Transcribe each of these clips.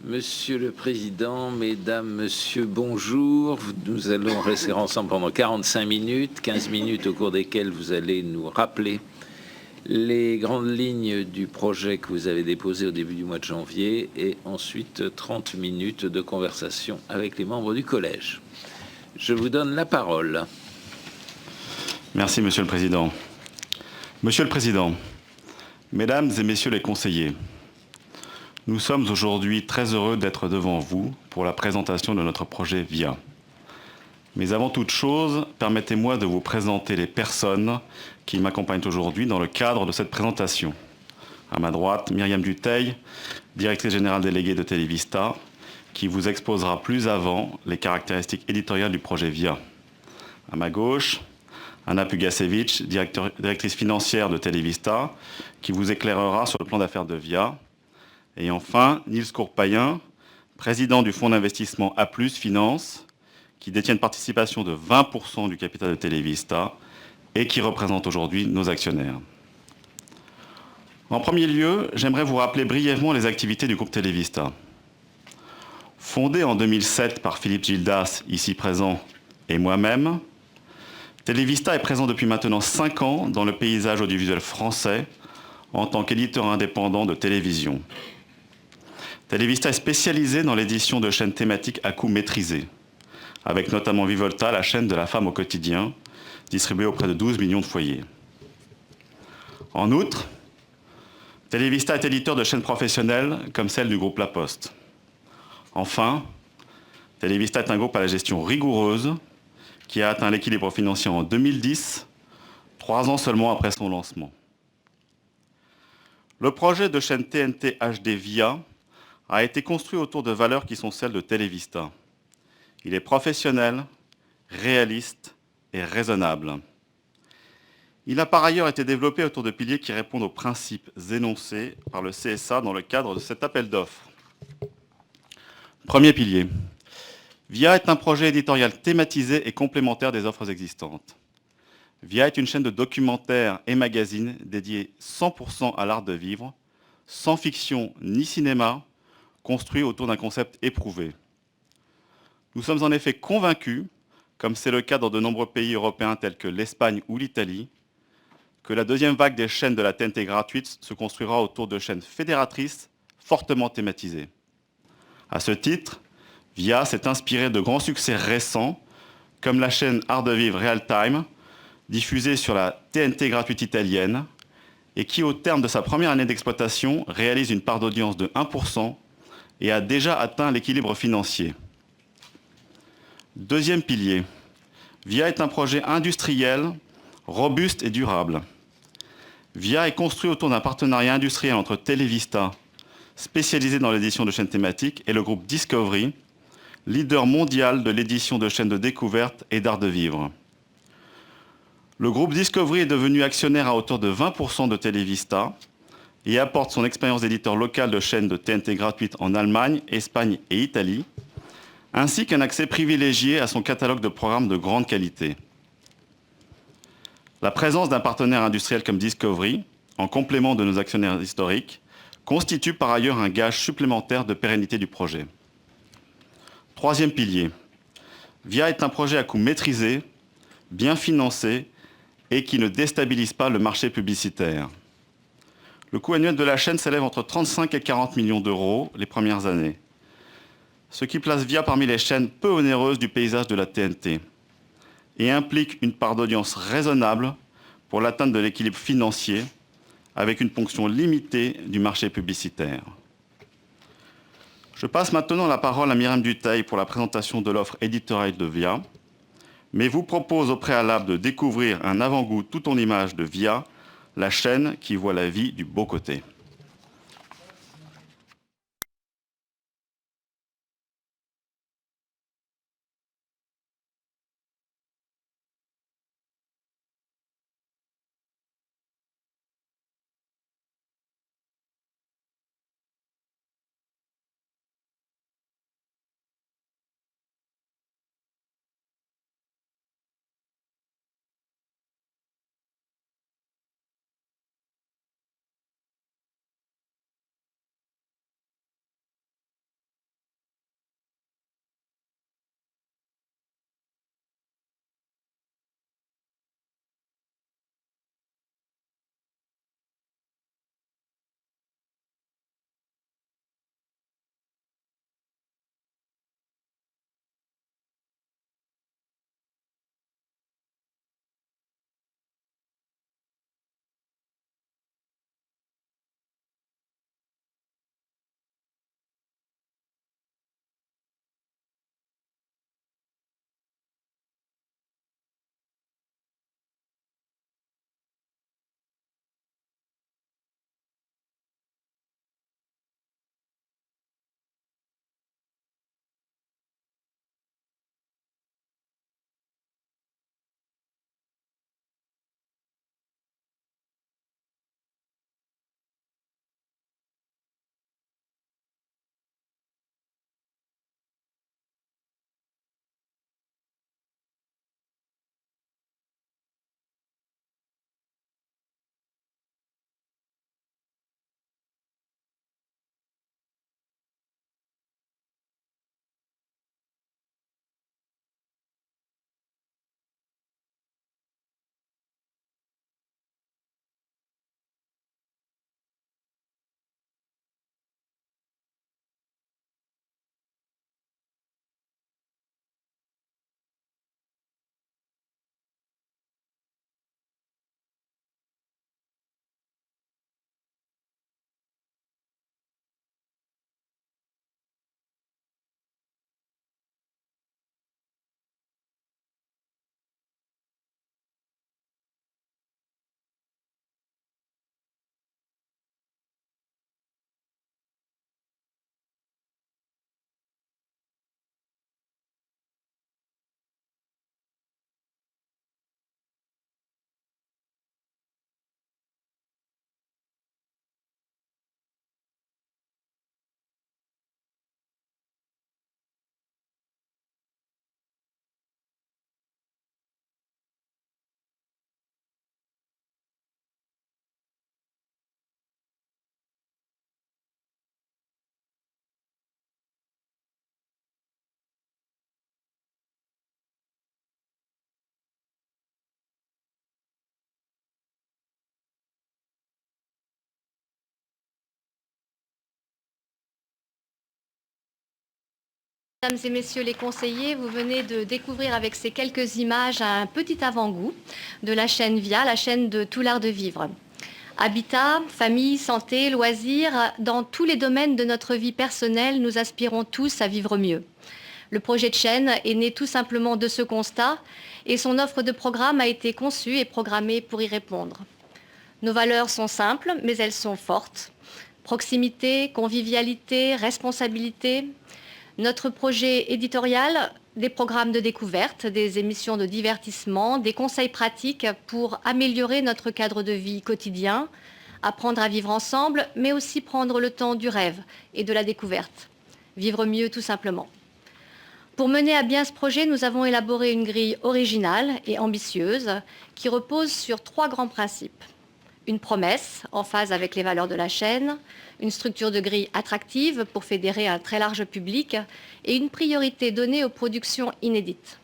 Monsieur le Président, Mesdames, Monsieur, bonjour. Nous allons rester ensemble pendant 45 minutes, 15 minutes au cours desquelles vous allez nous rappeler les grandes lignes du projet que vous avez déposé au début du mois de janvier et ensuite 30 minutes de conversation avec les membres du collège. Je vous donne la parole. Merci, Monsieur le Président. Monsieur le Président, Mesdames et Messieurs les conseillers, nous sommes aujourd'hui très heureux d'être devant vous pour la présentation de notre projet VIA. Mais avant toute chose, permettez-moi de vous présenter les personnes qui m'accompagnent aujourd'hui dans le cadre de cette présentation. À ma droite, Myriam Dutheil, directrice générale déléguée de Televista, qui vous exposera plus avant les caractéristiques éditoriales du projet VIA. À ma gauche, Anna Pugasevich, directrice financière de Televista, qui vous éclairera sur le plan d'affaires de VIA. Et enfin, Niels Courpayen, président du fonds d'investissement A+, Finance, qui détient une participation de 20% du capital de Televista et qui représente aujourd'hui nos actionnaires. En premier lieu, j'aimerais vous rappeler brièvement les activités du groupe Televista. Fondé en 2007 par Philippe Gildas, ici présent, et moi-même, Televista est présent depuis maintenant 5 ans dans le paysage audiovisuel français en tant qu'éditeur indépendant de télévision. Televista est spécialisé dans l'édition de chaînes thématiques à coût maîtrisé, avec notamment Vivolta, la chaîne de la femme au quotidien, distribuée auprès de 12 millions de foyers. En outre, Televista est éditeur de chaînes professionnelles comme celle du groupe La Poste. Enfin, Televista est un groupe à la gestion rigoureuse qui a atteint l'équilibre financier en 2010, 3 ans seulement après son lancement. Le projet de chaîne TNT HD VIA a été construit autour de valeurs qui sont celles de Televista. Il est professionnel, réaliste et raisonnable. Il a par ailleurs été développé autour de piliers qui répondent aux principes énoncés par le CSA dans le cadre de cet appel d'offres. Premier pilier. VIA est un projet éditorial thématisé et complémentaire des offres existantes. VIA est une chaîne de documentaires et magazines dédiée 100% à l'art de vivre, sans fiction ni cinéma, construit autour d'un concept éprouvé. Nous sommes en effet convaincus, comme c'est le cas dans de nombreux pays européens tels que l'Espagne ou l'Italie, que la deuxième vague des chaînes de la TNT gratuite se construira autour de chaînes fédératrices fortement thématisées. À ce titre, VIA s'est inspiré de grands succès récents, comme la chaîne Art de Vivre Real Time, diffusée sur la TNT gratuite italienne, et qui, au terme de sa première année d'exploitation, réalise une part d'audience de 1% et a déjà atteint l'équilibre financier. Deuxième pilier, VIA est un projet industriel, robuste et durable. VIA est construit autour d'un partenariat industriel entre Televista, spécialisé dans l'édition de chaînes thématiques, et le groupe Discovery, leader mondial de l'édition de chaînes de découverte et d'art de vivre. Le groupe Discovery est devenu actionnaire à hauteur de 20% de Televista et apporte son expérience d'éditeur local de chaînes de TNT gratuites en Allemagne, Espagne et Italie, ainsi qu'un accès privilégié à son catalogue de programmes de grande qualité. La présence d'un partenaire industriel comme Discovery, en complément de nos actionnaires historiques, constitue par ailleurs un gage supplémentaire de pérennité du projet. Troisième pilier, VIA est un projet à coût maîtrisé, bien financé et qui ne déstabilise pas le marché publicitaire. Le coût annuel de la chaîne s'élève entre 35 et 40 millions d'euros les premières années, ce qui place VIA parmi les chaînes peu onéreuses du paysage de la TNT et implique une part d'audience raisonnable pour l'atteinte de l'équilibre financier avec une ponction limitée du marché publicitaire. Je passe maintenant la parole à Myriam Dutheil pour la présentation de l'offre éditoriale de VIA, mais vous propose au préalable de découvrir un avant-goût tout en images de VIA, la chaîne qui voit la vie du beau côté. Mesdames et messieurs les conseillers, vous venez de découvrir avec ces quelques images un petit avant-goût de la chaîne VIA, la chaîne de tout l'art de vivre. Habitat, famille, santé, loisirs, dans tous les domaines de notre vie personnelle, nous aspirons tous à vivre mieux. Le projet de chaîne est né tout simplement de ce constat et son offre de programme a été conçue et programmée pour y répondre. Nos valeurs sont simples, mais elles sont fortes. Proximité, convivialité, responsabilité. Notre projet éditorial, des programmes de découverte, des émissions de divertissement, des conseils pratiques pour améliorer notre cadre de vie quotidien, apprendre à vivre ensemble, mais aussi prendre le temps du rêve et de la découverte. Vivre mieux tout simplement. Pour mener à bien ce projet, nous avons élaboré une grille originale et ambitieuse qui repose sur 3 grands principes. Une promesse en phase avec les valeurs de la chaîne, une structure de grille attractive pour fédérer un très large public et une priorité donnée aux productions inédites.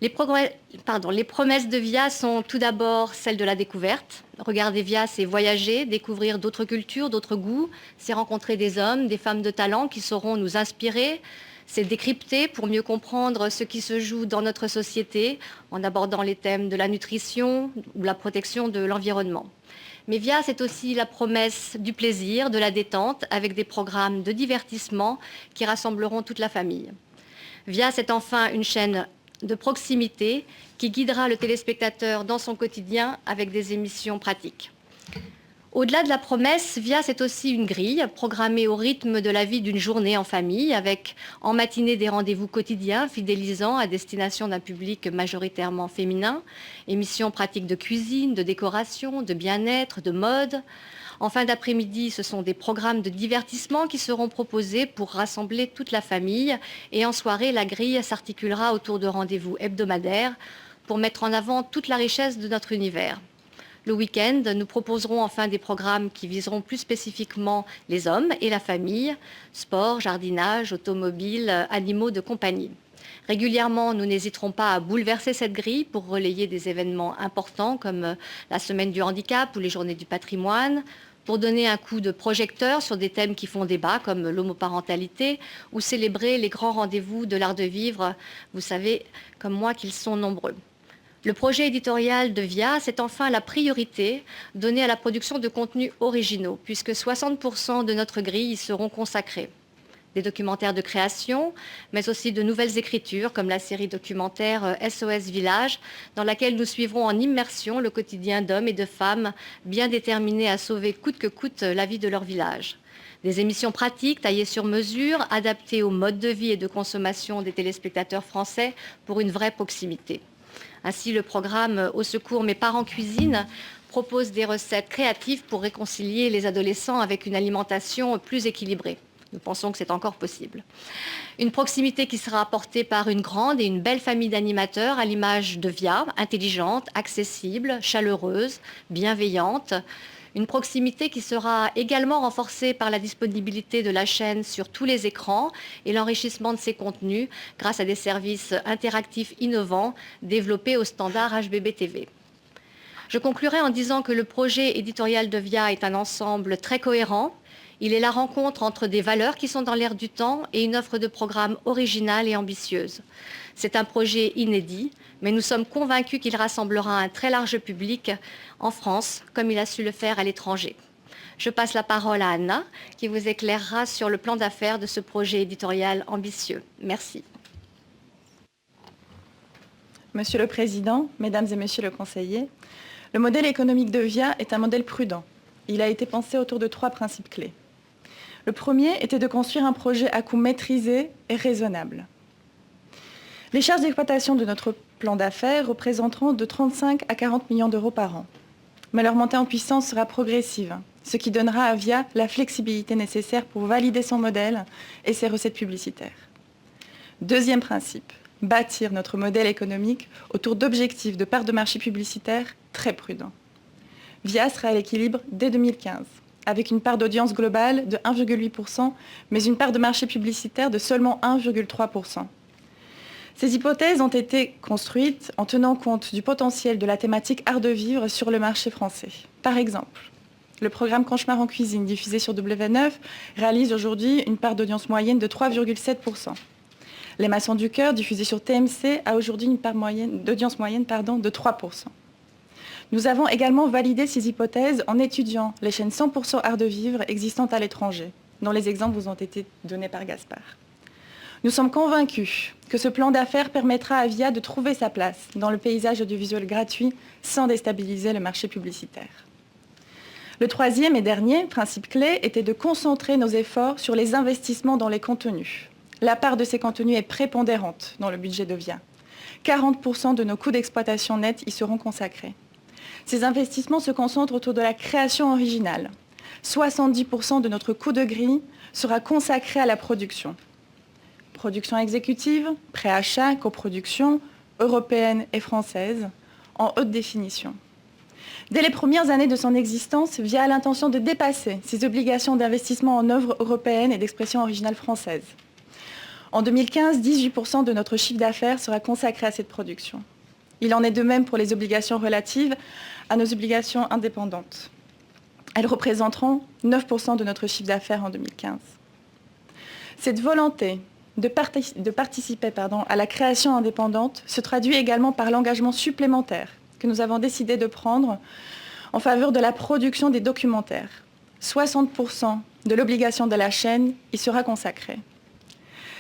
Les promesses de VIA sont tout d'abord celles de la découverte. Regarder VIA, c'est voyager, découvrir d'autres cultures, d'autres goûts, c'est rencontrer des hommes, des femmes de talent qui sauront nous inspirer, c'est décrypter pour mieux comprendre ce qui se joue dans notre société en abordant les thèmes de la nutrition ou la protection de l'environnement. Mais VIA, c'est aussi la promesse du plaisir, de la détente, avec des programmes de divertissement qui rassembleront toute la famille. VIA, c'est enfin une chaîne de proximité qui guidera le téléspectateur dans son quotidien avec des émissions pratiques. Au-delà de la promesse, VIA, c'est aussi une grille programmée au rythme de la vie d'une journée en famille, avec en matinée des rendez-vous quotidiens fidélisants à destination d'un public majoritairement féminin, émissions pratiques de cuisine, de décoration, de bien-être, de mode. En fin d'après-midi, ce sont des programmes de divertissement qui seront proposés pour rassembler toute la famille. Et en soirée, la grille s'articulera autour de rendez-vous hebdomadaires pour mettre en avant toute la richesse de notre univers. Le week-end, nous proposerons enfin des programmes qui viseront plus spécifiquement les hommes et la famille, sport, jardinage, automobile, animaux de compagnie. Régulièrement, nous n'hésiterons pas à bouleverser cette grille pour relayer des événements importants comme la semaine du handicap ou les journées du patrimoine, pour donner un coup de projecteur sur des thèmes qui font débat comme l'homoparentalité ou célébrer les grands rendez-vous de l'art de vivre. Vous savez, comme moi, qu'ils sont nombreux. Le projet éditorial de VIA, c'est enfin la priorité donnée à la production de contenus originaux, puisque 60% de notre grille y seront consacrés. Des documentaires de création, mais aussi de nouvelles écritures, comme la série documentaire SOS Village, dans laquelle nous suivrons en immersion le quotidien d'hommes et de femmes bien déterminés à sauver coûte que coûte la vie de leur village. Des émissions pratiques taillées sur mesure, adaptées au mode de vie et de consommation des téléspectateurs français pour une vraie proximité. Ainsi, le programme Au secours mes parents cuisinent propose des recettes créatives pour réconcilier les adolescents avec une alimentation plus équilibrée. Nous pensons que c'est encore possible. Une proximité qui sera apportée par une grande et une belle famille d'animateurs à l'image de VIA, intelligente, accessible, chaleureuse, bienveillante. Une proximité qui sera également renforcée par la disponibilité de la chaîne sur tous les écrans et l'enrichissement de ses contenus grâce à des services interactifs innovants développés au standard HbbTV. Je conclurai en disant que le projet éditorial de VIA est un ensemble très cohérent. Il est la rencontre entre des valeurs qui sont dans l'air du temps et une offre de programme originale et ambitieuse. C'est un projet inédit, mais nous sommes convaincus qu'il rassemblera un très large public en France, comme il a su le faire à l'étranger. Je passe la parole à Anna, qui vous éclairera sur le plan d'affaires de ce projet éditorial ambitieux. Merci. Monsieur le Président, Mesdames et Messieurs le Conseiller, le modèle économique de VIA est un modèle prudent. Il a été pensé autour de 3 principes clés. Le premier était de construire un projet à coût maîtrisé et raisonnable. Les charges d'exploitation de notre plan d'affaires représenteront de 35 à 40 millions d'euros par an. Mais leur montée en puissance sera progressive, ce qui donnera à VIA la flexibilité nécessaire pour valider son modèle et ses recettes publicitaires. Deuxième principe, bâtir notre modèle économique autour d'objectifs de part de marché publicitaire très prudents. VIA sera à l'équilibre dès 2015, avec une part d'audience globale de 1,8%, mais une part de marché publicitaire de seulement 1,3%. Ces hypothèses ont été construites en tenant compte du potentiel de la thématique art de vivre sur le marché français. Par exemple, le programme Cauchemar en cuisine, diffusé sur W9, réalise aujourd'hui une part d'audience moyenne de 3,7%. Les Maçons du Cœur, diffusé sur TMC, a aujourd'hui une part d'audience moyenne de 3%. Nous avons également validé ces hypothèses en étudiant les chaînes 100% art de vivre existantes à l'étranger, dont les exemples vous ont été donnés par Gaspard. Nous sommes convaincus que ce plan d'affaires permettra à VIA de trouver sa place dans le paysage audiovisuel gratuit sans déstabiliser le marché publicitaire. Le troisième et dernier principe clé était de concentrer nos efforts sur les investissements dans les contenus. La part de ces contenus est prépondérante dans le budget de VIA. 40% de nos coûts d'exploitation nets y seront consacrés. Ces investissements se concentrent autour de la création originale. 70% de notre coût de grille sera consacré à la production. Production exécutive, préachat, coproduction, européenne et française, en haute définition. Dès les premières années de son existence, VIA a l'intention de dépasser ses obligations d'investissement en œuvres européennes et d'expression originale française. En 2015, 18% de notre chiffre d'affaires sera consacré à cette production. Il en est de même pour les obligations relatives à nos obligations indépendantes. Elles représenteront 9% de notre chiffre d'affaires en 2015. Cette volonté de participer à la création indépendante se traduit également par l'engagement supplémentaire que nous avons décidé de prendre en faveur de la production des documentaires. 60% de l'obligation de la chaîne y sera consacrée.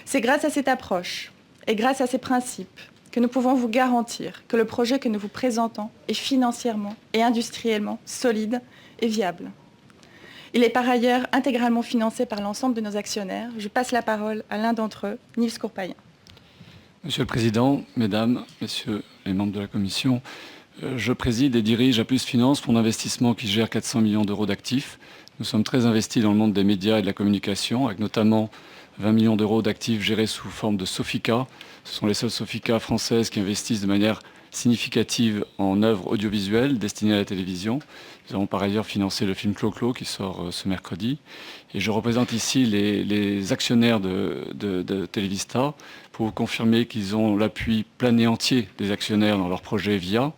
C'est grâce à cette approche et grâce à ces principes que nous pouvons vous garantir que le projet que nous vous présentons est financièrement et industriellement solide et viable. Il est par ailleurs intégralement financé par l'ensemble de nos actionnaires. Je passe la parole à l'un d'entre eux, Nils Courpaillan. Monsieur le Président, Mesdames, Messieurs les membres de la Commission, je préside et dirige Aplus Finance, fonds d'investissement qui gère 400 millions d'euros d'actifs. Nous sommes très investis dans le monde des médias et de la communication, avec notamment 20 millions d'euros d'actifs gérés sous forme de Sofica. Ce sont les seules Sofica françaises qui investissent de manière significative en œuvres audiovisuelles destinées à la télévision. Nous avons par ailleurs financé le film Clo-Clo qui sort ce mercredi. Et je représente ici les actionnaires de Télévista pour vous confirmer qu'ils ont l'appui plein et entier des actionnaires dans leur projet VIA.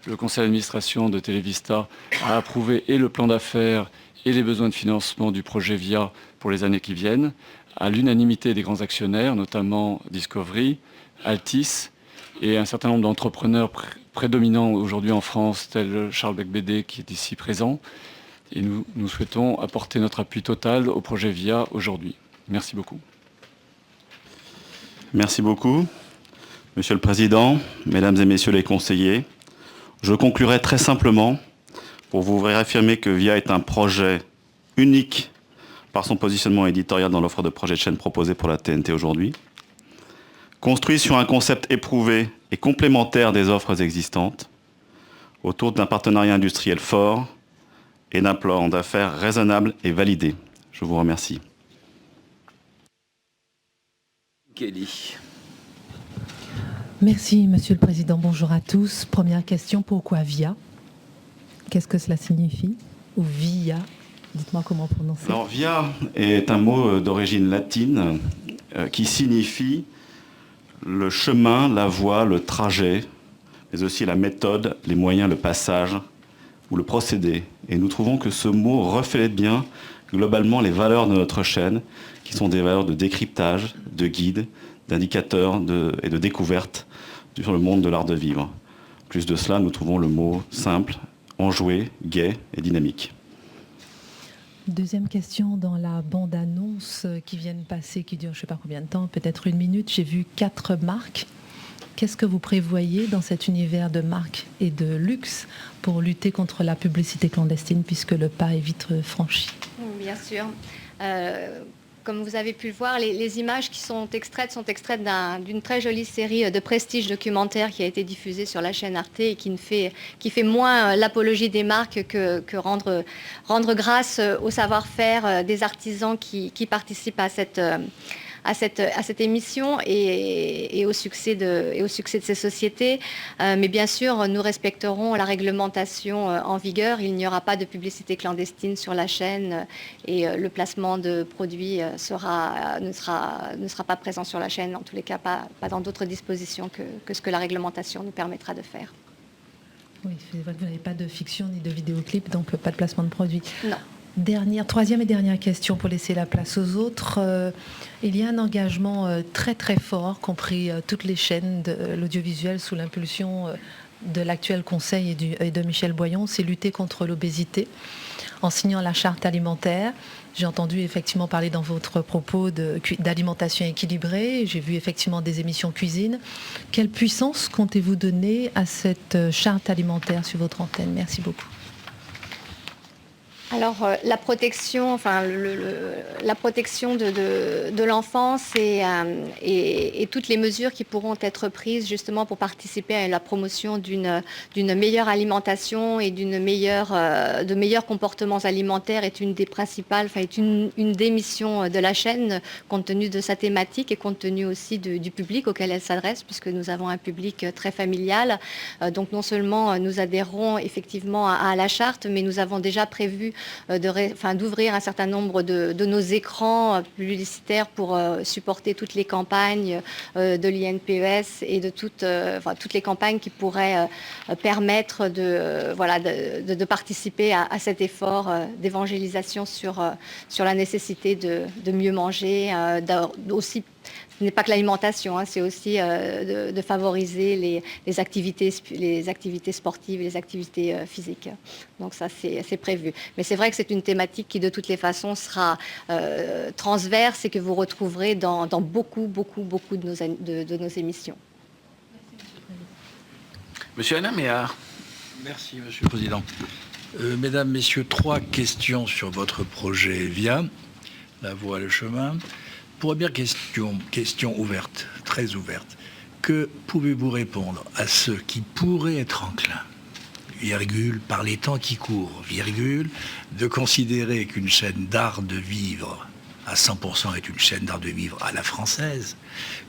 Le conseil d'administration de Télévista a approuvé et le plan d'affaires et les besoins de financement du projet VIA pour les années qui viennent, à l'unanimité des grands actionnaires, notamment Discovery, Altis et un certain nombre d'entrepreneurs prédominants aujourd'hui en France, tels Charles Becbédé qui est ici présent. Et nous souhaitons apporter notre appui total au projet VIA aujourd'hui. Merci beaucoup. Merci beaucoup. Monsieur le Président, Mesdames et Messieurs les conseillers, je conclurai très simplement pour vous réaffirmer que VIA est un projet unique par son positionnement éditorial dans l'offre de projet de chaîne proposée pour la TNT aujourd'hui, construit sur un concept éprouvé et complémentaire des offres existantes, autour d'un partenariat industriel fort et d'un plan d'affaires raisonnable et validé. Je vous remercie. Kelly. Merci, Monsieur le Président. Bonjour à tous. Première question, pourquoi VIA? Qu'est-ce que cela signifie? Ou VIA? Dites-moi comment prononcer. Alors, VIA est un mot d'origine latine qui signifie le chemin, la voie, le trajet, mais aussi la méthode, les moyens, le passage ou le procédé. Et nous trouvons que ce mot reflète bien globalement les valeurs de notre chaîne, qui sont des valeurs de décryptage, de guide, d'indicateurs et de découverte sur le monde de l'art de vivre. Plus de cela, nous trouvons le mot simple, enjoué, gai et dynamique. Deuxième question, dans la bande-annonce qui vient de passer, qui dure je ne sais pas combien de temps, peut-être 1 minute, j'ai vu 4 marques. Qu'est-ce que vous prévoyez dans cet univers de marques et de luxe pour lutter contre la publicité clandestine, puisque le pas est vite franchi? Bien sûr. Comme vous avez pu le voir, les images qui sont extraites d'une très jolie série de prestige documentaire qui a été diffusée sur la chaîne Arte et qui fait moins l'apologie des marques que rendre grâce au savoir-faire des artisans qui participent à cette émission et au succès de ces sociétés. Mais bien sûr, nous respecterons la réglementation en vigueur. Il n'y aura pas de publicité clandestine sur la chaîne et le placement de produits ne sera pas présent sur la chaîne, en tous les cas pas dans d'autres dispositions que ce que la réglementation nous permettra de faire. Oui, c'est vrai que vous n'avez pas de fiction ni de vidéoclip, donc pas de placement de produits. Non. Troisième et dernière question pour laisser la place aux autres. Il y a un engagement très très fort, compris toutes les chaînes de l'audiovisuel sous l'impulsion de l'actuel conseil et de Michel Boyon, c'est lutter contre l'obésité en signant la charte alimentaire. J'ai entendu effectivement parler dans votre propos d'alimentation équilibrée. J'ai vu effectivement des émissions cuisine. Quelle puissance comptez-vous donner à cette charte alimentaire sur votre antenne? Merci beaucoup. Alors, la protection, la protection de l'enfance et toutes les mesures qui pourront être prises justement pour participer à la promotion d'une meilleure alimentation et de meilleurs comportements alimentaires est une des principales, est une des missions de la chaîne compte tenu de sa thématique et compte tenu aussi du public auquel elle s'adresse, puisque nous avons un public très familial. Donc, non seulement nous adhérons effectivement à la charte, mais nous avons déjà prévu d'ouvrir un certain nombre de nos écrans publicitaires pour supporter toutes les campagnes de l'INPES et de toutes les campagnes qui pourraient permettre de participer à cet effort d'évangélisation sur la nécessité de mieux manger, aussi. Ce n'est pas que l'alimentation, c'est aussi de favoriser les activités sportives, les activités physiques. Donc ça, c'est prévu. Mais c'est vrai que c'est une thématique qui, de toutes les façons, sera transverse et que vous retrouverez dans beaucoup de nos émissions. Monsieur Alain Méhard. Merci, Monsieur le Président. Mesdames, Messieurs, 3 questions sur votre projet VIA, la voie, le chemin. Première question ouverte, très ouverte. Que pouvez-vous répondre à ceux qui pourraient être enclins, virgule, par les temps qui courent, virgule, de considérer qu'une chaîne d'art de vivre à 100% est une chaîne d'art de vivre à la française,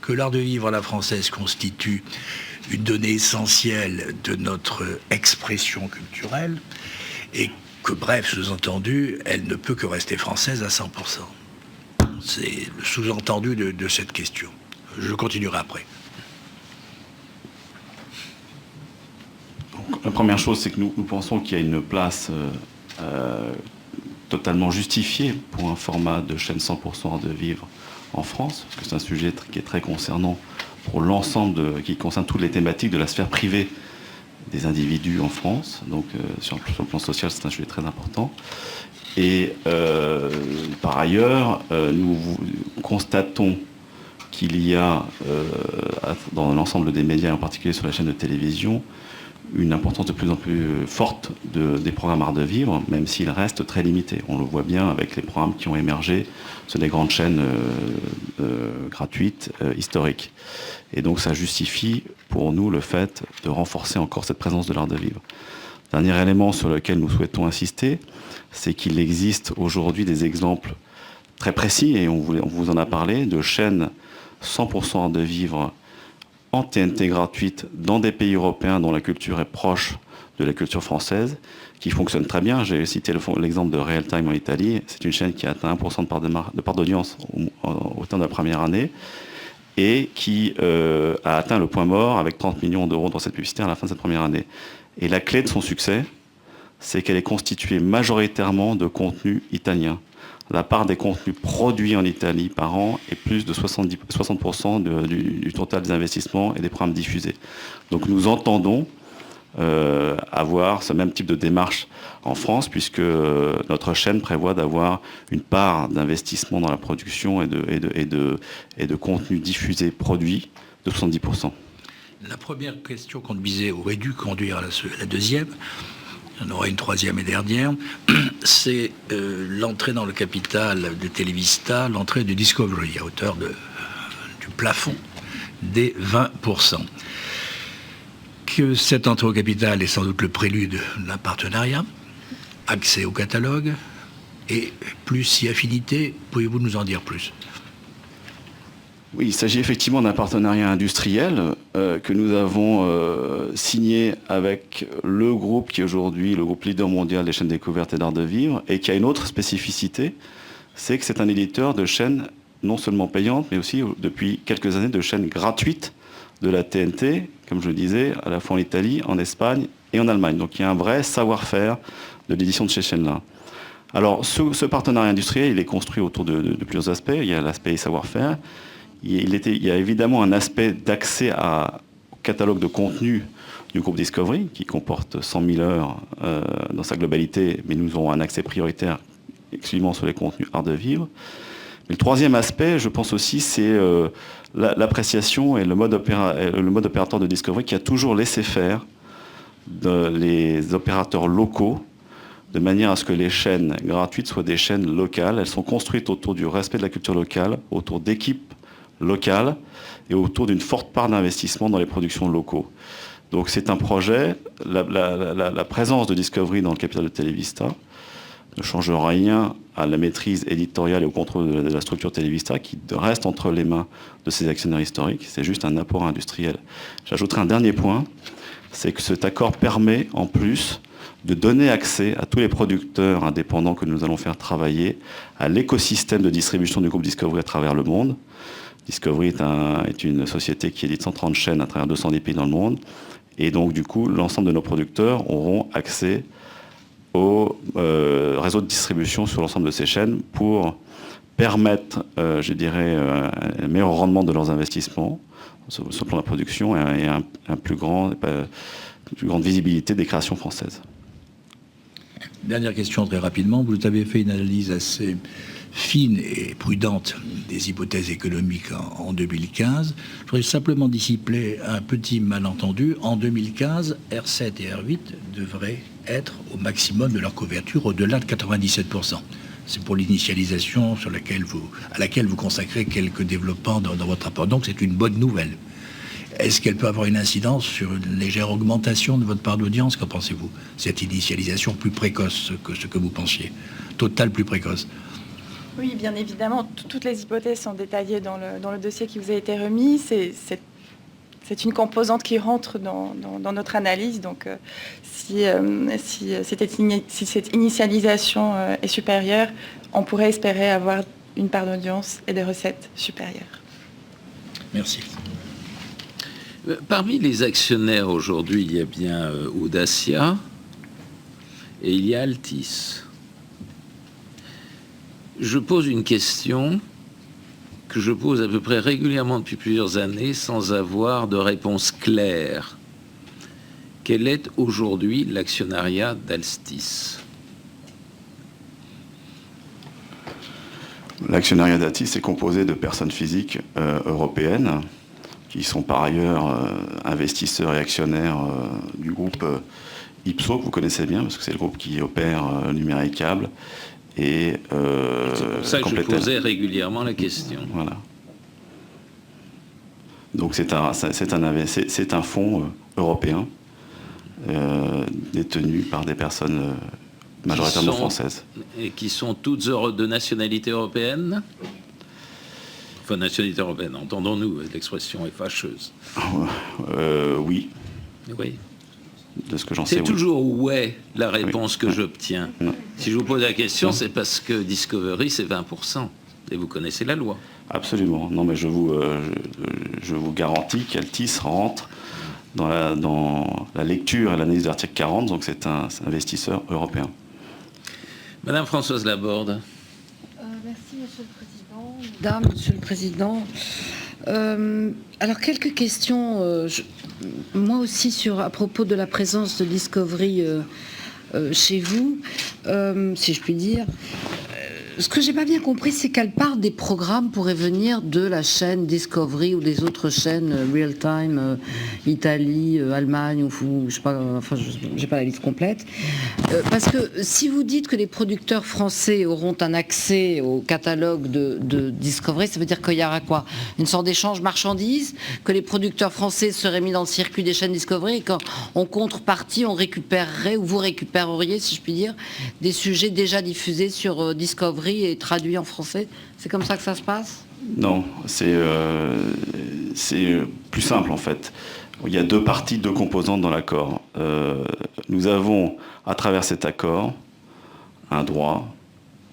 que l'art de vivre à la française constitue une donnée essentielle de notre expression culturelle et que, bref, sous-entendu, elle ne peut que rester française à 100%. C'est le sous-entendu de cette question. Je continuerai après. Donc, la première chose, c'est que nous pensons qu'il y a une place totalement justifiée pour un format de chaîne 100% de vivre en France, parce que c'est un sujet qui est très concernant pour l'ensemble, qui concerne toutes les thématiques de la sphère privée des individus en France. Donc sur le plan social, c'est un sujet très important. Et par ailleurs, nous constatons qu'il y a, dans l'ensemble des médias, en particulier sur la chaîne de télévision, une importance de plus en plus forte des programmes art de vivre, même s'ils restent très limités. On le voit bien avec les programmes qui ont émergé sur des grandes chaînes gratuites, historiques. Et donc ça justifie pour nous le fait de renforcer encore cette présence de l'art de vivre. Dernier élément sur lequel nous souhaitons insister, c'est qu'il existe aujourd'hui des exemples très précis, et on vous en a parlé, de chaînes 100% art de vivre en TNT gratuite dans des pays européens dont la culture est proche de la culture française, qui fonctionne très bien. J'ai cité l'exemple de Real Time en Italie. C'est une chaîne qui a atteint 1% de part d'audience au temps de la première année et qui a atteint le point mort avec 30 millions d'euros dans cette publicité à la fin de cette première année. Et la clé de son succès, c'est qu'elle est constituée majoritairement de contenus italiens. La part des contenus produits en Italie par an est plus de 60% du total des investissements et des programmes diffusés. Donc nous entendons avoir ce même type de démarche en France, puisque notre chaîne prévoit d'avoir une part d'investissement dans la production et de contenus diffusés produits de 70%. La première question aurait dû conduire à la deuxième. Il y en aura une troisième et dernière. C'est l'entrée dans le capital de Televista, l'entrée de Discovery à hauteur du plafond des 20%. Que cette entrée au capital est sans doute le prélude d'un partenariat, accès au catalogue et plus si affinité. Pouvez-vous nous en dire plus ? Oui, il s'agit effectivement d'un partenariat industriel que nous avons signé avec le groupe qui est aujourd'hui le groupe leader mondial des chaînes découvertes et d'art de vivre, et qui a une autre spécificité, c'est que c'est un éditeur de chaînes non seulement payantes, mais aussi depuis quelques années de chaînes gratuites de la TNT, comme je le disais, à la fois en Italie, en Espagne et en Allemagne. Donc il y a un vrai savoir-faire de l'édition de ces chaînes-là. Alors, ce partenariat industriel, il est construit autour de plusieurs aspects. Il y a l'aspect savoir-faire. Il y a évidemment un aspect d'accès au catalogue de contenu du groupe Discovery, qui comporte 100 000 heures dans sa globalité, mais nous aurons un accès prioritaire exclusivement sur les contenus art de vivre. Mais le troisième aspect, je pense aussi, c'est l'appréciation et le mode opérateur de Discovery qui a toujours laissé faire les opérateurs locaux de manière à ce que les chaînes gratuites soient des chaînes locales. Elles sont construites autour du respect de la culture locale, autour d'équipes locales et autour d'une forte part d'investissement dans les productions locaux. Donc c'est un projet, la présence de Discovery dans le capital de Televista ne change rien à la maîtrise éditoriale et au contrôle de la structure Televista qui reste entre les mains de ses actionnaires historiques. C'est juste un apport industriel. J'ajouterai un dernier point, c'est que cet accord permet en plus de donner accès à tous les producteurs indépendants que nous allons faire travailler à l'écosystème de distribution du groupe Discovery à travers le monde. Discovery est une société qui édite 130 chaînes à travers 210 pays dans le monde. Et donc, du coup, l'ensemble de nos producteurs auront accès au réseau de distribution sur l'ensemble de ces chaînes pour permettre, je dirais, un meilleur rendement de leurs investissements sur le plan de la production et une plus grande visibilité des créations françaises. Dernière question très rapidement. Vous avez fait une analyse assez fine et prudente des hypothèses économiques en 2015. Je voudrais simplement dissiper un petit malentendu. En 2015, R7 et R8 devraient être au maximum de leur couverture, au-delà de 97%. C'est pour l'initialisation à laquelle vous consacrez quelques développements dans votre rapport. Donc c'est une bonne nouvelle. Est-ce qu'elle peut avoir une incidence sur une légère augmentation de votre part d'audience? Qu'en pensez-vous? Cette initialisation plus précoce que ce que vous pensiez, totale plus précoce. Oui, bien évidemment, toutes les hypothèses sont détaillées dans le dossier qui vous a été remis. C'est une composante qui rentre dans notre analyse. Donc, si cette initialisation est supérieure, on pourrait espérer avoir une part d'audience et des recettes supérieures. Merci. Parmi les actionnaires aujourd'hui, il y a bien Audacia et il y a Altice. Je pose une question que je pose à peu près régulièrement depuis plusieurs années sans avoir de réponse claire. Quel est aujourd'hui l'actionnariat d'Altis? L'actionnariat d'Altis est composé de personnes physiques européennes qui sont par ailleurs investisseurs et actionnaires du groupe Ipsos, que vous connaissez bien, parce que c'est le groupe qui opère Numéricable. Et c'est pour ça que je posais régulièrement la question. Voilà. Donc c'est un fonds européen détenu par des personnes majoritairement françaises. Et qui sont toutes de nationalité européenne? Enfin, nationalité européenne, entendons-nous, l'expression est fâcheuse. Oui. Oui. De ce que j'en sais. C'est toujours ouais la réponse que j'obtiens. Si je vous pose la question, c'est parce que Discovery, c'est 20%. Et vous connaissez la loi. Absolument. Non, mais je vous garantis qu'Altis rentre dans la lecture et l'analyse de l'article 40, donc c'est un investisseur européen. Madame Françoise Laborde. Merci, Monsieur le Président. Mesdames, Monsieur le Président. Alors, quelques questions, moi aussi, à propos de la présence de Discovery chez vous, si je puis dire. Ce que j'ai pas bien compris, c'est quelle part des programmes pourraient venir de la chaîne Discovery ou des autres chaînes Real Time, Italie, Allemagne, ou je sais pas, enfin, j'ai pas la liste complète. Parce que si vous dites que les producteurs français auront un accès au catalogue de Discovery, ça veut dire qu'il y aura quoi? Une sorte d'échange marchandises, que les producteurs français seraient mis dans le circuit des chaînes Discovery et qu'en contrepartie, on récupérerait, ou vous récupéreriez, si je puis dire, des sujets déjà diffusés sur Discovery et traduit en français. C'est comme ça que ça se passe? Non, c'est plus simple en fait. Il y a deux parties, deux composantes dans l'accord. Nous avons, à travers cet accord, un droit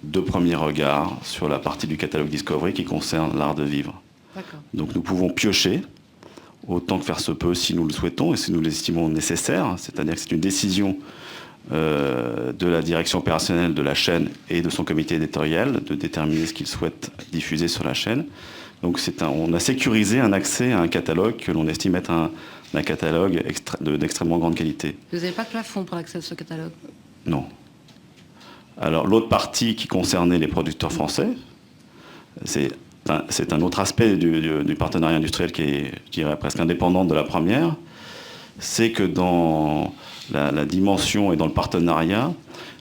de premier regard sur la partie du catalogue Discovery qui concerne l'art de vivre. D'accord. Donc nous pouvons piocher autant que faire se peut si nous le souhaitons et si nous l'estimons nécessaire. C'est-à-dire que c'est une décision de la direction opérationnelle de la chaîne et de son comité éditorial de déterminer ce qu'ils souhaitent diffuser sur la chaîne. Donc on a sécurisé un accès à un catalogue que l'on estime être un catalogue d'extrêmement grande qualité. Vous n'avez pas de plafond pour l'accès à ce catalogue? Non. Alors l'autre partie qui concernait les producteurs français, c'est un autre aspect du partenariat industriel qui est, je dirais, presque indépendant de la première. C'est que dans la dimension et dans le partenariat,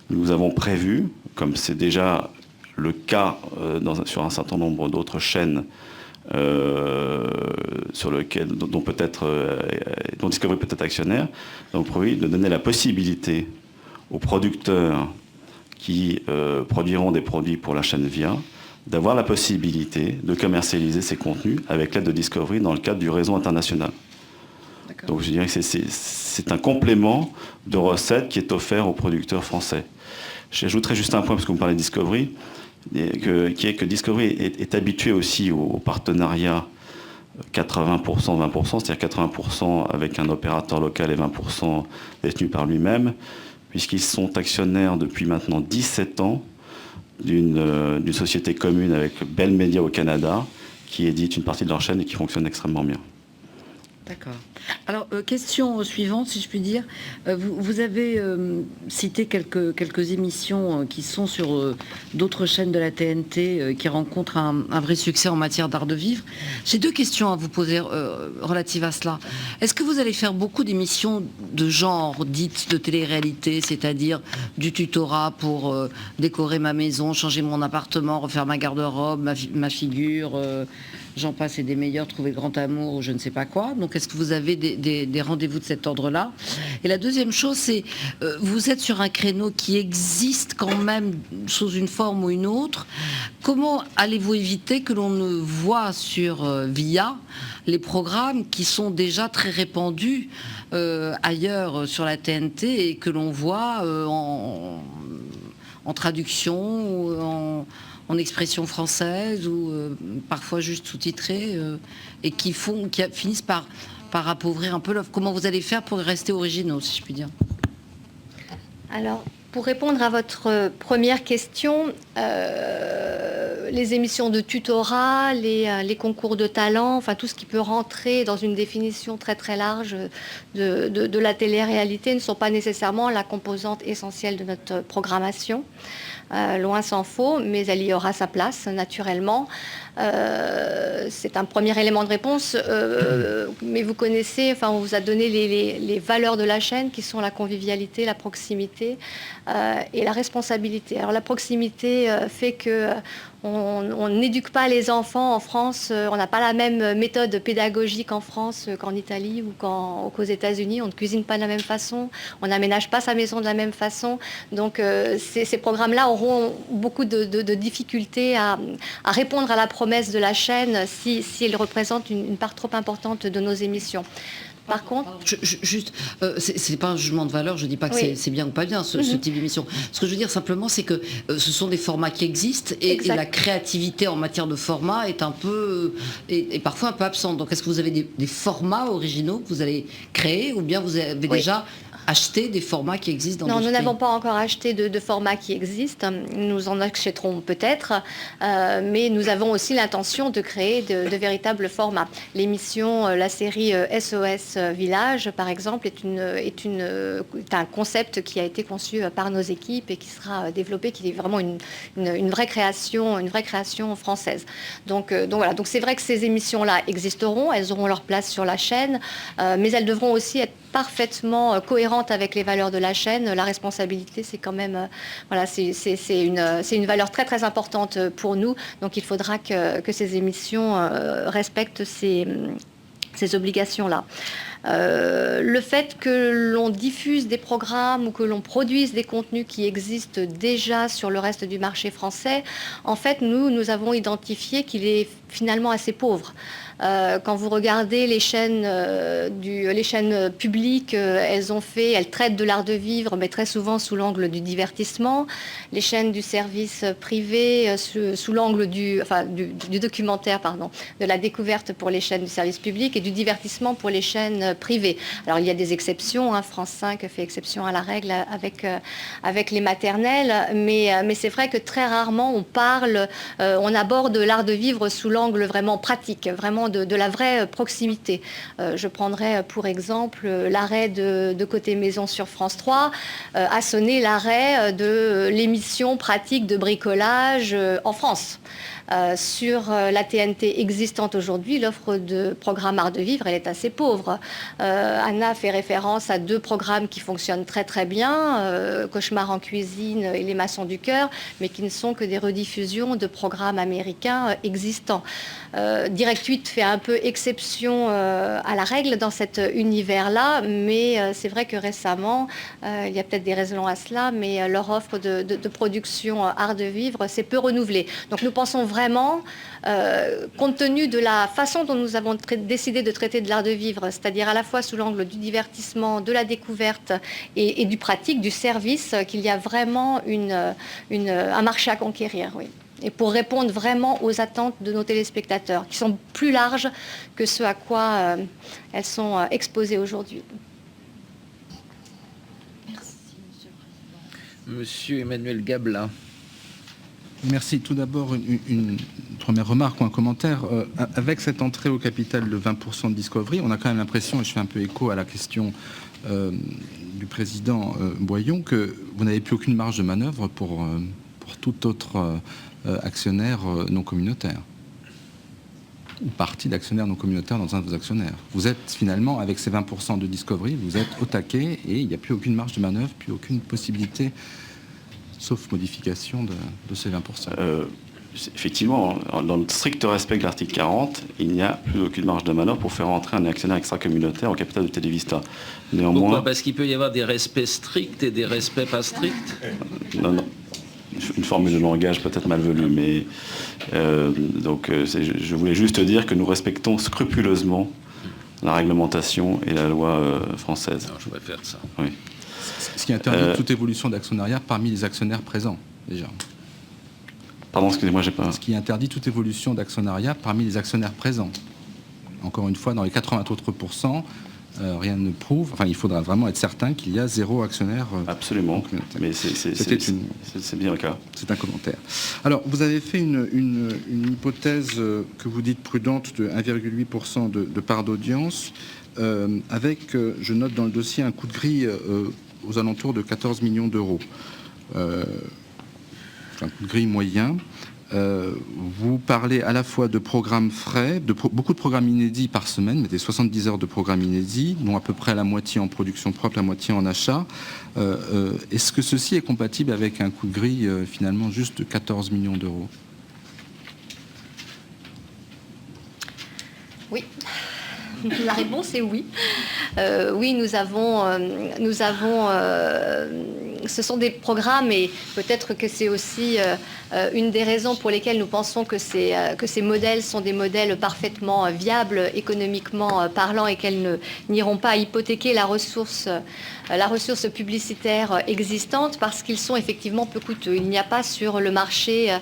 nous avons prévu, comme c'est déjà le cas sur un certain nombre d'autres chaînes sur lequel, dont Discovery peut être actionnaire, nous avons prévu de donner la possibilité aux producteurs qui produiront des produits pour la chaîne VIA d'avoir la possibilité de commercialiser ces contenus avec l'aide de Discovery dans le cadre du réseau international. Donc je dirais que c'est un complément de recettes qui est offert aux producteurs français. J'ajouterai juste un point, parce que vous parlez de Discovery, qui est que Discovery est habitué aussi au partenariat 80%, 20%, c'est-à-dire 80% avec un opérateur local et 20% détenu par lui-même, puisqu'ils sont actionnaires depuis maintenant 17 ans d'une société commune avec Bell Media au Canada, qui édite une partie de leur chaîne et qui fonctionne extrêmement bien. D'accord. Alors, question suivante, si je puis dire. Vous avez cité quelques émissions qui sont sur d'autres chaînes de la TNT qui rencontrent un vrai succès en matière d'art de vivre. J'ai deux questions à vous poser relatives à cela. Est-ce que vous allez faire beaucoup d'émissions de genre dites de télé-réalité, c'est-à-dire du tutorat pour décorer ma maison, changer mon appartement, refaire ma garde-robe, ma figure j'en passe et des meilleurs, trouver le grand amour ou je ne sais pas quoi. Donc, est-ce que vous avez des rendez-vous de cet ordre-là? Et la deuxième chose, c'est vous êtes sur un créneau qui existe quand même sous une forme ou une autre. Comment allez-vous éviter que l'on ne voit sur VIA les programmes qui sont déjà très répandus ailleurs sur la TNT et que l'on voit en traduction ou en expression française ou parfois juste sous-titrée et qui finissent par appauvrir un peu l'offre. Comment vous allez faire pour rester originaux, si je puis dire? Alors, pour répondre à votre première question, les émissions de tutorat, les concours de talent, enfin tout ce qui peut rentrer dans une définition très très large de la télé-réalité ne sont pas nécessairement la composante essentielle de notre programmation. Loin s'en faut, mais elle y aura sa place naturellement. C'est un premier élément de réponse, mais vous connaissez, enfin on vous a donné les valeurs de la chaîne qui sont la convivialité, la proximité et la responsabilité. Alors la proximité fait que on n'éduque pas les enfants en France, on n'a pas la même méthode pédagogique en France qu'en Italie ou qu'aux États-Unis, on ne cuisine pas de la même façon, on n'aménage pas sa maison de la même façon, donc ces programmes-là auront beaucoup de difficultés à répondre à la promesse de la chaîne si ils représentent une part trop importante de nos émissions. Par contre, c'est pas un jugement de valeur, je dis pas que oui. c'est bien ou pas bien ce type d'émission. Ce que je veux dire simplement, c'est que ce sont des formats qui existent et la créativité en matière de format est un peu et parfois un peu absente. Donc est-ce que vous avez des formats originaux que vous allez créer ou bien vous avez déjà acheter des formats qui existent dans d'autres pays? Non, nous n'avons pas encore acheté de formats qui existent. Nous en achèterons peut-être, mais nous avons aussi l'intention de créer de véritables formats. L'émission, la série SOS Village, par exemple, est un concept qui a été conçu par nos équipes et qui sera développé, qui est vraiment une vraie création française. Donc voilà. Donc c'est vrai que ces émissions-là existeront, elles auront leur place sur la chaîne, mais elles devront aussi être parfaitement cohérente avec les valeurs de la chaîne. La responsabilité, c'est quand même, c'est une valeur très très importante pour nous. Donc il faudra que ces émissions respectent ces obligations-là. Le fait que l'on diffuse des programmes ou que l'on produise des contenus qui existent déjà sur le reste du marché français, en fait, nous avons identifié qu'il est finalement assez pauvre. Quand vous regardez les chaînes publiques, elles traitent de l'art de vivre, mais très souvent sous l'angle du divertissement. Les chaînes du service privé, sous l'angle du documentaire, de la découverte pour les chaînes du service public et du divertissement pour les chaînes chaînes privées. Alors il y a des exceptions, hein, France 5 fait exception à la règle avec les maternelles, mais c'est vrai que très rarement on aborde l'art de vivre sous l'angle vraiment pratique, vraiment de la vraie proximité. Je prendrai pour exemple l'arrêt de Côté Maison sur France 3 a sonné l'arrêt de l'émission pratique de bricolage en France. Sur la TNT existante aujourd'hui, l'offre de programme Art de Vivre, elle est assez pauvre. Anna fait référence à 2 programmes qui fonctionnent très très bien, Cauchemar en cuisine et Les Maçons du Cœur, mais qui ne sont que des rediffusions de programmes américains existants. Direct 8 fait un peu exception à la règle dans cet univers-là, mais c'est vrai que récemment, il y a peut-être des raisons à cela, mais leur offre de production Art de Vivre s'est peu renouvelée. Donc nous pensons vraiment, compte tenu de la façon dont nous avons décidé de traiter de l'art de vivre, c'est-à-dire à la fois sous l'angle du divertissement, de la découverte et du pratique, du service, qu'il y a vraiment un marché à conquérir, oui. Et pour répondre vraiment aux attentes de nos téléspectateurs, qui sont plus larges que ce à quoi elles sont exposées aujourd'hui. Merci, Monsieur le Président. Monsieur Emmanuel Gabla. Merci. Tout d'abord, une première remarque ou un commentaire. Avec cette entrée au capital de 20% de Discovery, on a quand même l'impression, et je fais un peu écho à la question du président Boyon, que vous n'avez plus aucune marge de manœuvre pour tout autre actionnaire non communautaire ou partie d'actionnaires non communautaires dans un de vos actionnaires. Vous êtes finalement, avec ces 20% de Discovery, vous êtes au taquet et il n'y a plus aucune marge de manœuvre, plus aucune possibilité, sauf modification de ces 20%. Effectivement, dans le strict respect de l'article 40, il n'y a plus aucune marge de manœuvre pour faire entrer un actionnaire extra-communautaire au capital de Télévista. Néanmoins, pourquoi ? Parce qu'il peut y avoir des respects stricts et des respects pas stricts ? Non. Une formule de langage peut-être malvenue, mais je voulais juste dire que nous respectons scrupuleusement la réglementation et la loi française. Alors, je préfère ça. Oui. Ce qui interdit toute évolution d'actionnariat parmi les actionnaires présents, déjà. Pardon, excusez-moi, j'ai pas... Ce qui interdit toute évolution d'actionnariat parmi les actionnaires présents. Encore une fois, dans les 80 autres %, rien ne prouve... Enfin, il faudra vraiment être certain qu'il y a 0 actionnaire... Absolument, mais c'est bien le cas. C'est un commentaire. Alors, vous avez fait une hypothèse que vous dites prudente de 1,8% de part d'audience, avec, je note dans le dossier, un coût de grille aux alentours de 14 millions d'euros. Un coup de grille moyen. Vous parlez à la fois de programmes frais, beaucoup de programmes inédits par semaine, mais des 70 heures de programmes inédits, dont à peu près la moitié en production propre, la moitié en achat. Est-ce que ceci est compatible avec un coût de grille finalement juste de 14 millions d'euros ? Oui. La réponse est oui. Oui, nous avons ce sont des programmes et peut-être que c'est aussi une des raisons pour lesquelles nous pensons que ces modèles sont des modèles parfaitement viables économiquement parlant et qu'elles n'iront pas hypothéquer la ressource publicitaire existante parce qu'ils sont effectivement peu coûteux. Il n'y a pas sur le marché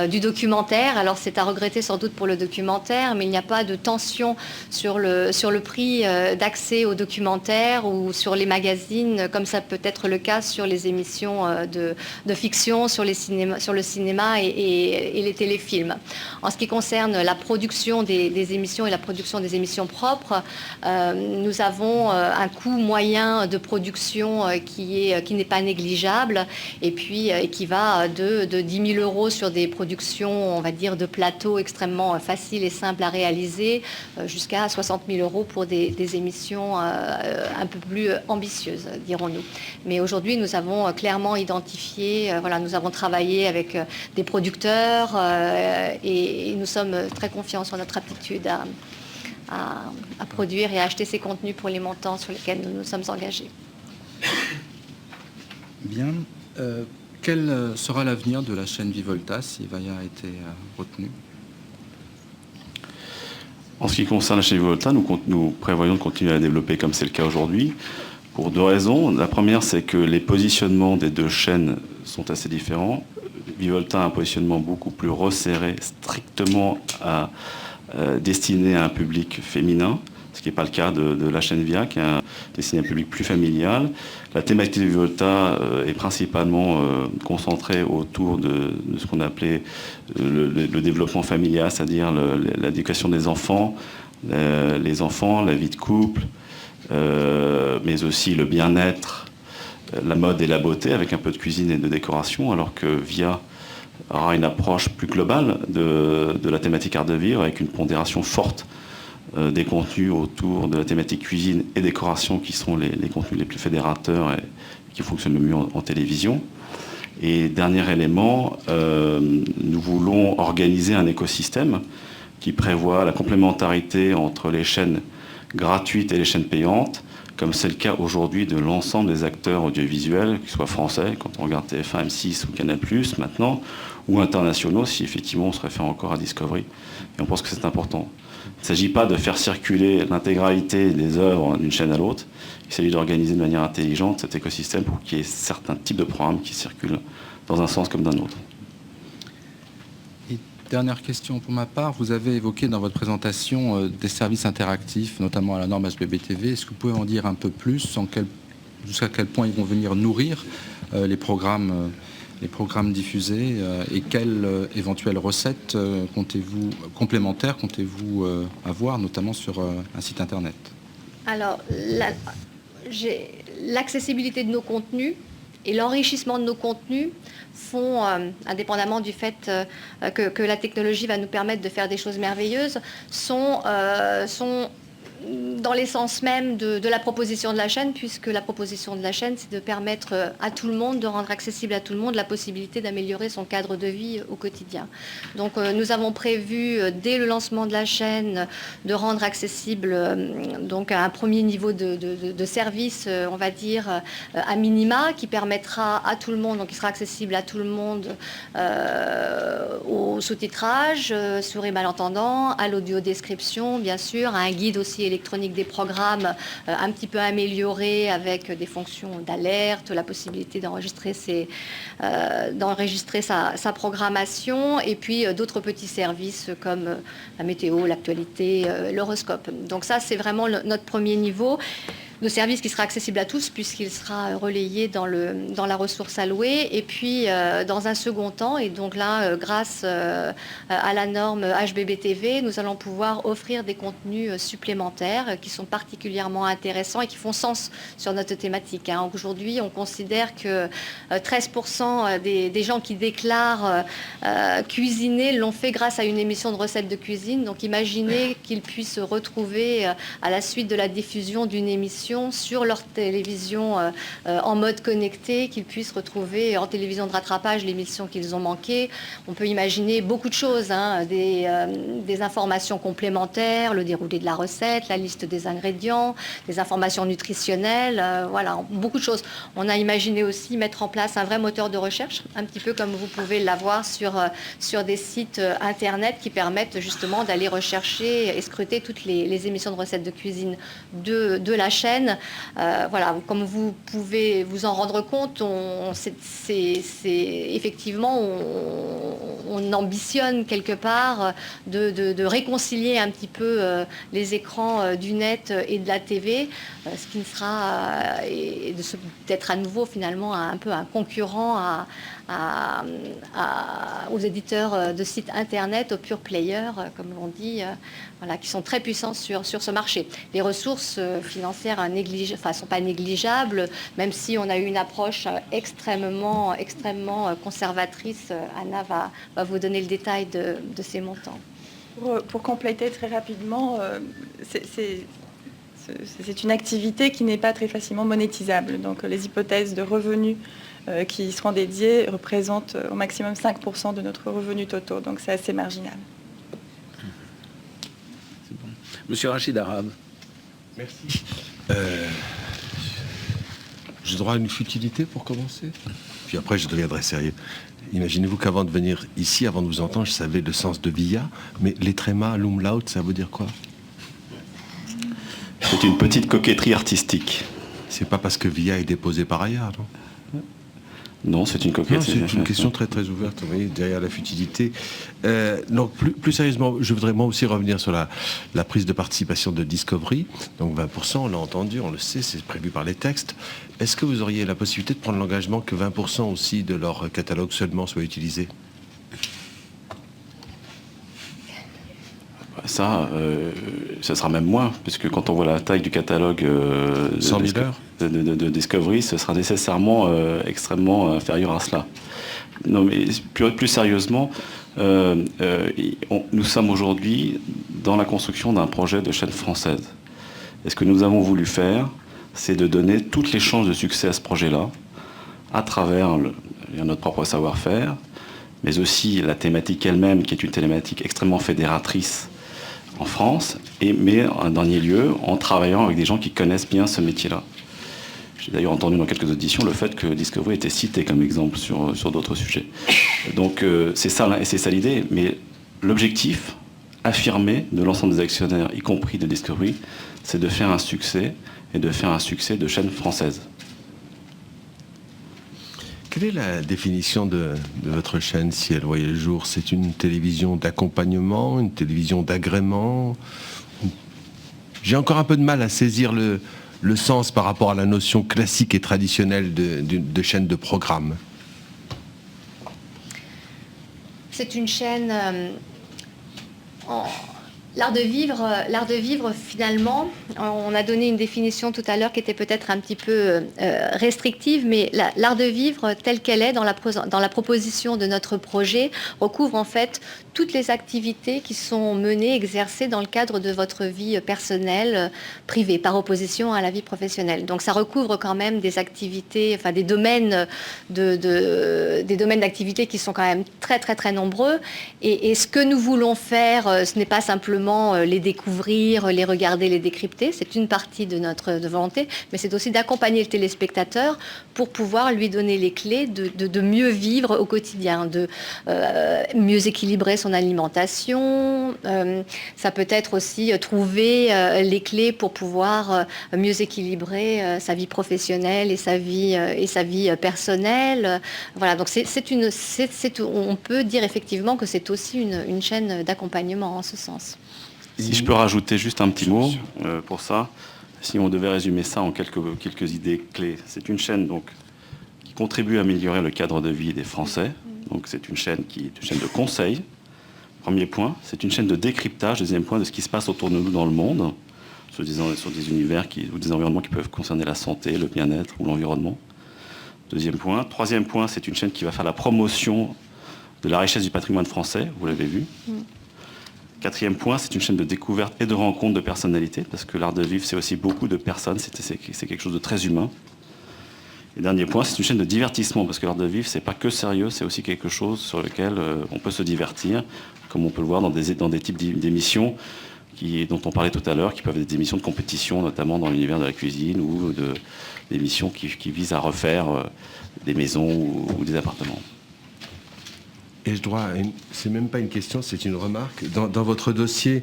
du documentaire, alors c'est à regretter sans doute pour le documentaire, mais il n'y a pas de tension sur le prix d'accès aux documentaires ou sur les magazines, comme ça peut être le cas sur les émissions de fiction, sur le cinéma et les téléfilms. En ce qui concerne la production des émissions et la production des émissions propres, nous avons un coût moyen de production qui n'est pas négligeable et puis qui va de 10 000 euros sur des productions, on va dire, de plateaux extrêmement faciles et simples à réaliser jusqu'à 60 000 euros pour des émissions un peu plus ambitieuses, dirons-nous. Mais aujourd'hui, nous avons clairement identifié, nous avons travaillé avec des producteurs et nous sommes très confiants sur notre aptitude à produire et à acheter ces contenus pour les montants sur lesquels nous nous sommes engagés. Bien. Quel sera l'avenir de la chaîne Vivolta si Evaya a été retenue ? En ce qui concerne la chaîne Vivolta, nous prévoyons de continuer à la développer comme c'est le cas aujourd'hui, pour 2 raisons. La première, c'est que les positionnements des 2 chaînes sont assez différents. Vivolta a un positionnement beaucoup plus resserré, strictement destiné à un public féminin, ce qui n'est pas le cas de la chaîne VIA, qui est destinée à un public plus familial. La thématique de Violeta est principalement concentrée autour de ce qu'on appelait le développement familial, c'est-à-dire l'éducation des enfants, les enfants, la vie de couple, mais aussi le bien-être, la mode et la beauté, avec un peu de cuisine et de décoration, alors que VIA aura une approche plus globale de la thématique art de vivre, avec une pondération forte des contenus autour de la thématique cuisine et décoration, qui sont les contenus les plus fédérateurs et qui fonctionnent le mieux en télévision. Et dernier élément, nous voulons organiser un écosystème qui prévoit la complémentarité entre les chaînes gratuites et les chaînes payantes, comme c'est le cas aujourd'hui de l'ensemble des acteurs audiovisuels, qu'ils soient français, quand on regarde TF1, M6 ou Canal+, maintenant, ou internationaux, si effectivement on se réfère encore à Discovery. Et on pense que c'est important. Il ne s'agit pas de faire circuler l'intégralité des œuvres d'une chaîne à l'autre, il s'agit d'organiser de manière intelligente cet écosystème pour qu'il y ait certains types de programmes qui circulent dans un sens comme dans l'autre. Dernière question pour ma part, vous avez évoqué dans votre présentation des services interactifs, notamment à la norme HbbTV. Est-ce que vous pouvez en dire un peu plus, jusqu'à quel point ils vont venir nourrir les programmes diffusés et quelles éventuelles recettes complémentaires comptez-vous avoir, notamment sur un site internet? Alors, l'accessibilité de nos contenus et l'enrichissement de nos contenus font, indépendamment du fait que la technologie va nous permettre de faire des choses merveilleuses, sont dans l'essence même de la proposition de la chaîne, puisque la proposition de la chaîne, c'est de permettre à tout le monde, de rendre accessible à tout le monde la possibilité d'améliorer son cadre de vie au quotidien. Donc nous avons prévu, dès le lancement de la chaîne, de rendre accessible donc un premier niveau de service, on va dire, à minima, qui permettra à tout le monde, donc qui sera accessible à tout le monde au sous-titrage, sourds et malentendants, à l'audio-description, bien sûr, à un guide aussi électronique des programmes un petit peu amélioré avec des fonctions d'alerte, la possibilité d'enregistrer sa programmation, et puis d'autres petits services comme la météo, l'actualité, l'horoscope. Donc ça, c'est vraiment notre premier niveau de service qui sera accessible à tous, puisqu'il sera relayé dans la ressource allouée. Et puis, dans un second temps, et donc là, grâce à la norme HbbTV, nous allons pouvoir offrir des contenus supplémentaires qui sont particulièrement intéressants et qui font sens sur notre thématique. Aujourd'hui, on considère que 13% des gens qui déclarent cuisiner l'ont fait grâce à une émission de recettes de cuisine. Donc, imaginez qu'ils puissent retrouver, à la suite de la diffusion d'une émission, sur leur télévision en mode connecté, qu'ils puissent retrouver en télévision de rattrapage l'émission qu'ils ont manquée. On peut imaginer beaucoup de choses, des informations complémentaires, le déroulé de la recette, la liste des ingrédients, des informations nutritionnelles, voilà, beaucoup de choses. On a imaginé aussi mettre en place un vrai moteur de recherche, un petit peu comme vous pouvez l'avoir sur des sites internet qui permettent justement d'aller rechercher et scruter toutes les émissions de recettes de cuisine de la chaîne. Voilà, comme vous pouvez vous en rendre compte, effectivement, on ambitionne quelque part de réconcilier un petit peu les écrans du net et de la TV, ce qui ne sera d'être à nouveau finalement un peu un concurrent aux éditeurs de sites internet, aux pure players, comme l'on dit, voilà, qui sont très puissants sur ce marché. Les ressources financières ne sont pas négligeables, même si on a eu une approche extrêmement conservatrice. Anna va vous donner le détail de ces montants. Pour compléter très rapidement, c'est une activité qui n'est pas très facilement monétisable. Donc les hypothèses de revenus qui seront dédiées représentent au maximum 5% de notre revenu total. Donc c'est assez marginal. C'est bon. Monsieur Rachid Arabe. Merci. J'ai droit à une futilité pour commencer, puis après je deviendrai sérieux. Imaginez-vous qu'avant de venir ici, avant de vous entendre, je savais le sens de VIA, mais les trémas, l'umlaut, ça veut dire quoi? C'est une petite coquetterie artistique. C'est pas parce que VIA est déposé par ailleurs, non? Non, c'est une coquette. C'est une question très très ouverte, vous voyez, derrière la futilité. Donc plus sérieusement, je voudrais moi aussi revenir sur la prise de participation de Discovery. Donc 20%, on l'a entendu, on le sait, c'est prévu par les textes. Est-ce que vous auriez la possibilité de prendre l'engagement que 20% aussi de leur catalogue seulement soit utilisé? Ça sera même moins, puisque quand on voit la taille du catalogue 100 000 heures de Discovery, ce sera nécessairement extrêmement inférieur à cela. Non, mais plus sérieusement, nous sommes aujourd'hui dans la construction d'un projet de chaîne française. Et ce que nous avons voulu faire, c'est de donner toutes les chances de succès à ce projet-là, à travers notre propre savoir-faire, mais aussi la thématique elle-même, qui est une thématique extrêmement fédératrice en France, mais en dernier lieu, en travaillant avec des gens qui connaissent bien ce métier-là. J'ai d'ailleurs entendu dans quelques auditions le fait que Discovery était cité comme exemple sur d'autres sujets. Donc c'est ça l'idée, mais l'objectif affirmé de l'ensemble des actionnaires, y compris de Discovery, c'est de faire un succès, et de faire un succès de chaîne française. Quelle est la définition de votre chaîne si elle voyait le jour? C'est une télévision d'accompagnement, une télévision d'agrément? J'ai encore un peu de mal à saisir le sens par rapport à la notion classique et traditionnelle de chaîne de programme. C'est une chaîne... L'art de vivre, finalement, on a donné une définition tout à l'heure qui était peut-être un petit peu restrictive, mais l'art de vivre telle qu'elle est dans la proposition de notre projet recouvre en fait toutes les activités qui sont menées, exercées dans le cadre de votre vie personnelle, privée, par opposition à la vie professionnelle. Donc ça recouvre quand même des activités, enfin des domaines d'activités qui sont quand même très très très nombreux. Et ce que nous voulons faire, ce n'est pas simplement les découvrir, les regarder, les décrypter, c'est une partie de notre volonté, mais c'est aussi d'accompagner le téléspectateur pour pouvoir lui donner les clés de mieux vivre au quotidien, de mieux équilibrer son alimentation. Ça peut être aussi trouver les clés pour pouvoir mieux équilibrer sa vie professionnelle et sa vie personnelle. Voilà, donc on peut dire effectivement que c'est aussi une chaîne d'accompagnement en ce sens. Si je peux rajouter juste un petit mot pour ça, si on devait résumer ça en quelques idées clés, c'est une chaîne donc qui contribue à améliorer le cadre de vie des Français. Donc c'est une chaîne qui est une chaîne de conseil. Premier point, c'est une chaîne de décryptage. Deuxième point, de ce qui se passe autour de nous dans le monde, sur des univers ou des environnements qui peuvent concerner la santé, le bien-être ou l'environnement. Deuxième point. Troisième point, c'est une chaîne qui va faire la promotion de la richesse du patrimoine français, vous l'avez vu. Quatrième point, c'est une chaîne de découverte et de rencontre de personnalités, parce que l'art de vivre, c'est aussi beaucoup de personnes, c'est quelque chose de très humain. Et dernier point, c'est une chaîne de divertissement, parce que l'art de vivre, c'est pas que sérieux, c'est aussi quelque chose sur lequel on peut se divertir, comme on peut le voir dans des types d'émissions dont on parlait tout à l'heure, qui peuvent être des émissions de compétition, notamment dans l'univers de la cuisine, ou des émissions qui visent à refaire des maisons ou des appartements. Et c'est même pas une question, c'est une remarque. Dans votre dossier,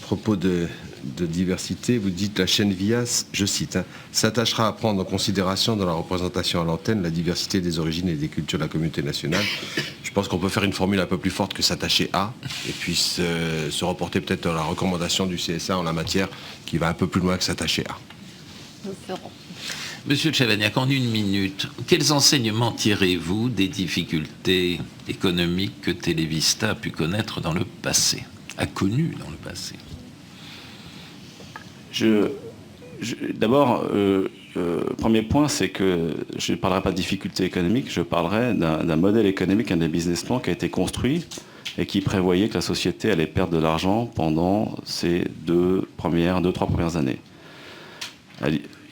à propos de diversité, vous dites la chaîne VIA, je cite, s'attachera à prendre en considération dans la représentation à l'antenne la diversité des origines et des cultures de la communauté nationale. Je pense qu'on peut faire une formule un peu plus forte que s'attacher à, et puis se reporter peut-être dans la recommandation du CSA en la matière, qui va un peu plus loin que s'attacher à. Nous le ferons. Monsieur Chavagnac, en une minute, quels enseignements tirez-vous des difficultés économiques que Télévista a pu connaître dans le passé, a connues dans le passé? D'abord, premier point, c'est que je ne parlerai pas de difficultés économiques, je parlerai d'un modèle économique, d'un business plan qui a été construit et qui prévoyait que la société allait perdre de l'argent pendant ces 3 premières années.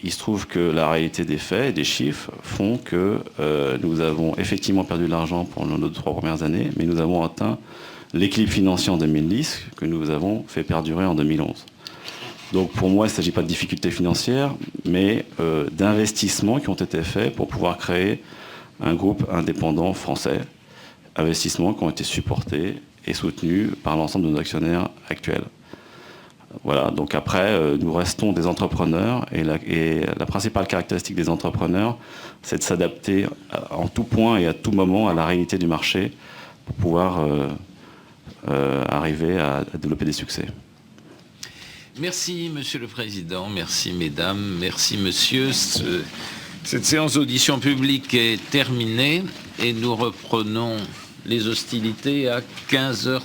Il se trouve que la réalité des faits et des chiffres font que nous avons effectivement perdu de l'argent pendant nos 3 premières années, mais nous avons atteint l'équilibre financier en 2010 que nous avons fait perdurer en 2011. Donc pour moi, il ne s'agit pas de difficultés financières, mais d'investissements qui ont été faits pour pouvoir créer un groupe indépendant français. Investissements qui ont été supportés et soutenus par l'ensemble de nos actionnaires actuels. Voilà, donc après, nous restons des entrepreneurs et la principale caractéristique des entrepreneurs, c'est de s'adapter en tout point et à tout moment à la réalité du marché pour pouvoir arriver à développer des succès. Merci, Monsieur le Président. Merci, Mesdames. Merci, Monsieur. Cette séance d'audition publique est terminée et nous reprenons les hostilités à 15h30.